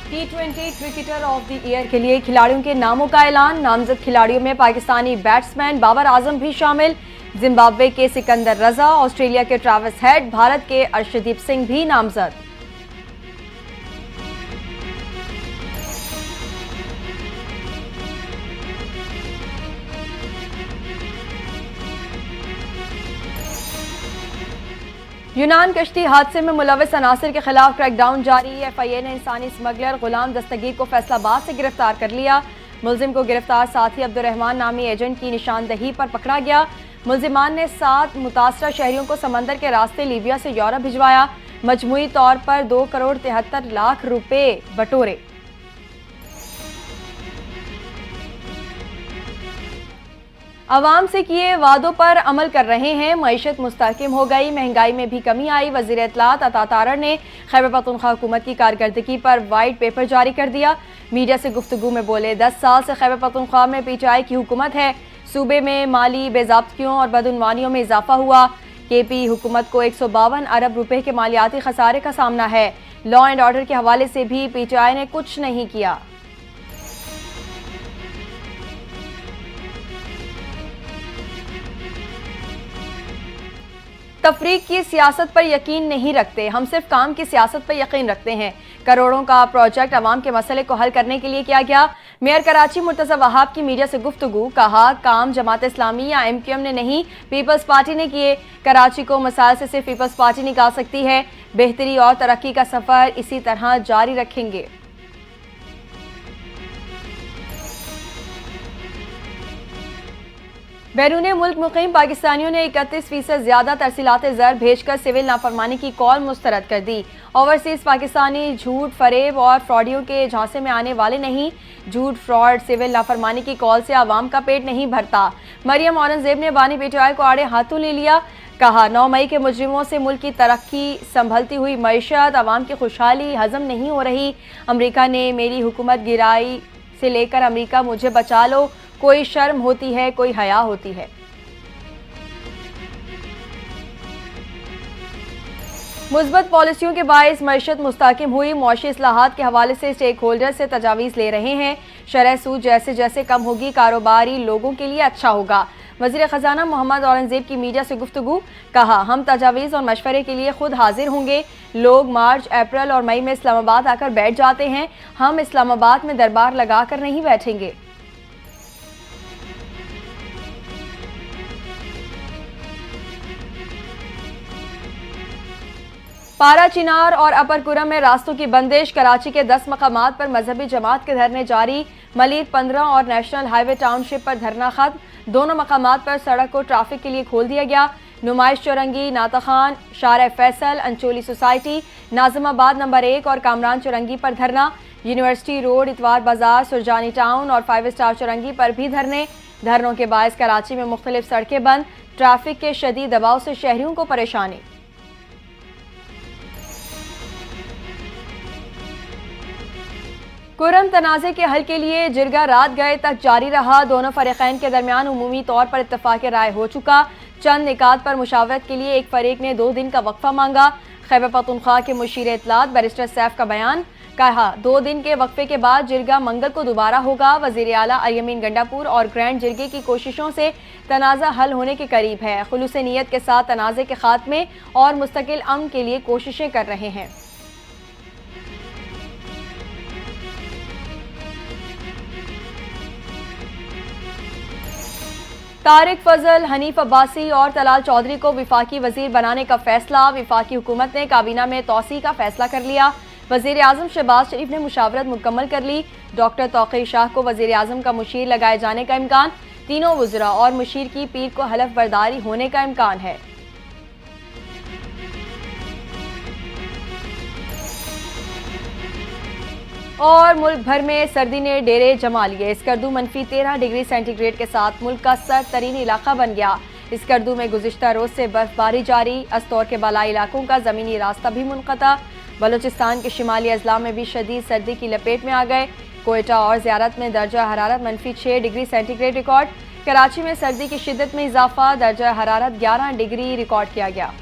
T20 cricketer of the year के लिए खिलाड़ियों के नामों का ऐलान। नामजद खिलाड़ियों में पाकिस्तानी बैट्समैन बाबर आजम भी शामिल। जिम्बाब्वे के सिकंदर रजा, ऑस्ट्रेलिया के ट्रैविस हेड, भारत के अर्शदीप सिंह भी नामजद। यूनान कश्ती हादसे में मुलविस अनासर के खिलाफ क्रैकडाउन जारी। FIA ने इंसानी स्मगलर गुलाम दस्तगीर को फैसलाबाद से गिरफ्तार कर लिया। मुलजिम को गिरफ्तार साथी अब्दुर्रहमान नामी एजेंट की निशानदही पर पकड़ा गया। मुलजिमान ने 7 मुतासरा शहरियों को समंदर के रास्ते लीबिया से यूरोप भिजवाया। मजमूई तौर पर 2 करोड़ 73 लाख रुपए बटोरे। अवाम से किए वादों पर अमल कर रहे हैं। मईशत मुस्तहकम हो गई, महंगाई में भी कमी आई। वज़ीर इत्तलात अता तारर ने खैबर पख्तूनख्वा हुकूमत की कारकर्दगी पर वाइट पेपर जारी कर दिया। मीडिया से गुफ्तगू में बोले, 10 साल से खैबर पख्तूनख्वा में PTI की हुकूमत है। सूबे में माली बेज़ाब्तियों और बदउनवानियों में इजाफा हुआ। KP हुकूमत को 152 अरब रुपए के मालियाती खसारे का सामना है। लॉ एंड ऑर्डर के हवाले से भी PTI ने कुछ नहीं किया। तफरीक की सियासत पर यकीन नहीं रखते, हम सिर्फ काम की सियासत पर यकीन रखते हैं। करोड़ों का प्रोजेक्ट अवाम के मसले को हल करने के लिए किया गया। मेयर कराची मुर्तज़ा वहाब की मीडिया से गुफ्तगू, कहा काम जमात इस्लामी या MQM ने नहीं, पीपल्स पार्टी ने किए। कराची को मसाइल से सिर्फ पीपल्स पार्टी निकाल सकती है। बेहतरी और तरक्की का सफ़र इसी तरह जारी रखेंगे। बैरून मुल्क मुकीम पाकिस्तानियों ने 31% ज्यादा तरसीलात ज़र भेजकर सिविल नाफरमानी की कॉल मुस्तरद कर दी। ओवरसीज पाकिस्तानी झूठ, फरेब और फ्रॉडियों के झांसे में आने वाले नहीं। झूठ, फ्रॉड, सिविल नाफरमानी की कॉल से आवाम का पेट नहीं भरता। मरियम औरंगजेब ने बानी PTI को आड़े हाथों ले लिया। कहा, 9 मई के मुजरिमों से मुल्क की तरक्की, संभलती हुई मईशत, आवाम की खुशहाली हजम नहीं हो रही। अमरीका ने मेरी हुकूमत गिराई से लेकर अमरीका मुझे बचा लो, कोई शर्म होती है, कोई हया होती है। मुस्बत पॉलिसियों के बायस मईशत मुस्तहकम हुई। मुआशी इस्लाहात के हवाले से स्टेक होल्डर से तजावीज़ ले रहे हैं। शरह सूद जैसे जैसे कम होगी, कारोबारी लोगों के लिए अच्छा होगा। वज़ीर ख़जाना मोहम्मद औरंगजेब की मीडिया से गुफ्तगू, कहा, हम तजावीज़ और मशवरे के लिए खुद हाजिर होंगे। लोग मार्च, अप्रैल और मई में इस्लामाबाद आकर बैठ जाते हैं, हम इस्लामाबाद में दरबार लगाकर नहीं बैठेंगे। पारा, चिनार और अपर कुरम में रास्तों की बंदिश। कराची के 10 मकामात पर मजहबी जमात के धरने जारी। मलीर 15 और नेशनल हाईवे टाउनशिप पर धरना खत्म। दोनों मकामात पर सड़क को ट्रैफिक के लिए खोल दिया गया। नुमाइश चौरंगी, नाता खान, शारा फैसल, अंचोली सोसाइटी, नाज़िमाबाद नंबर 1 और कामरान चौरंगी पर धरना। यूनिवर्सिटी रोड, इतवार बाजार, सुरजानी टाउन और 5 स्टार चौरंगी पर भी धरने। धरनों के बायस कराची में मुख्तलिफ सड़कें बंद। ट्रैफिक के शदीद दबाव से शहरियों को परेशानी। कुरम तनाज़े के हल के लिए जिरगा रात गए तक जारी रहा। दोनों फरीक़ैन के दरमियान उमूमी तौर पर इत्तफ़ाक़ राय हो चुका। चंद निकात पर मुशावरत के लिए एक फरीक ने 2 दिन का वक्फा मांगा। खैबर पख्तूनख्वा के मुशीर इत्तलात बैरिस्टर सैफ का बयान, कहा, 2 दिन के वक्फे के बाद जिरगा मंगल को दोबारा होगा। वज़ीर आला अल-यमीन गंडापुर और ग्रैंड जिरगे की कोशिशों से तनाज़ा हल होने के करीब है। खुलूस नीयत के साथ तनाज़े के खात्मे और मुस्तकिल अमन के लिए कोशिशें कर रहे हैं। तारिक फजल, हनीफ अब्बासी और तलाल चौधरी को विफाकी वजीर बनाने का फैसला। विफाकी हुकूमत ने काबीना में तौसी का फैसला कर लिया। वजीर आजम शहबाज शरीफ ने मुशावरत मुकम्मल कर ली। डॉक्टर तौक़ीर शाह को वजीर आजम का मुशीर लगाए जाने का इम्कान। तीनों वज़रा और मुशीर की पीर को हलफ बर्दारी होने का इम्कान है। और मुल्क भर में सर्दी ने डेरे जमा लिए। स्कर्दू -13 डिग्री सेंटीग्रेड के साथ मुल्क का सर्द तरीन इलाका बन गया। स्कर्दू में गुज़िश्ता रोज से बर्फबारी जारी। अस्तौर के बालाई इलाकों का ज़मीनी रास्ता भी मुनक़ता। बलूचिस्तान के शिमाली अजला में भी शदीद सर्दी की लपेट में आ गए। कोयटा और ज़ियारत में दर्जा हरारत -6 डिग्री सेंटीग्रेड रिकॉर्ड। कराची में सर्दी की शिद्दत में इजाफा, दर्जा हरारत 11 डिग्री रिकॉर्ड किया गया।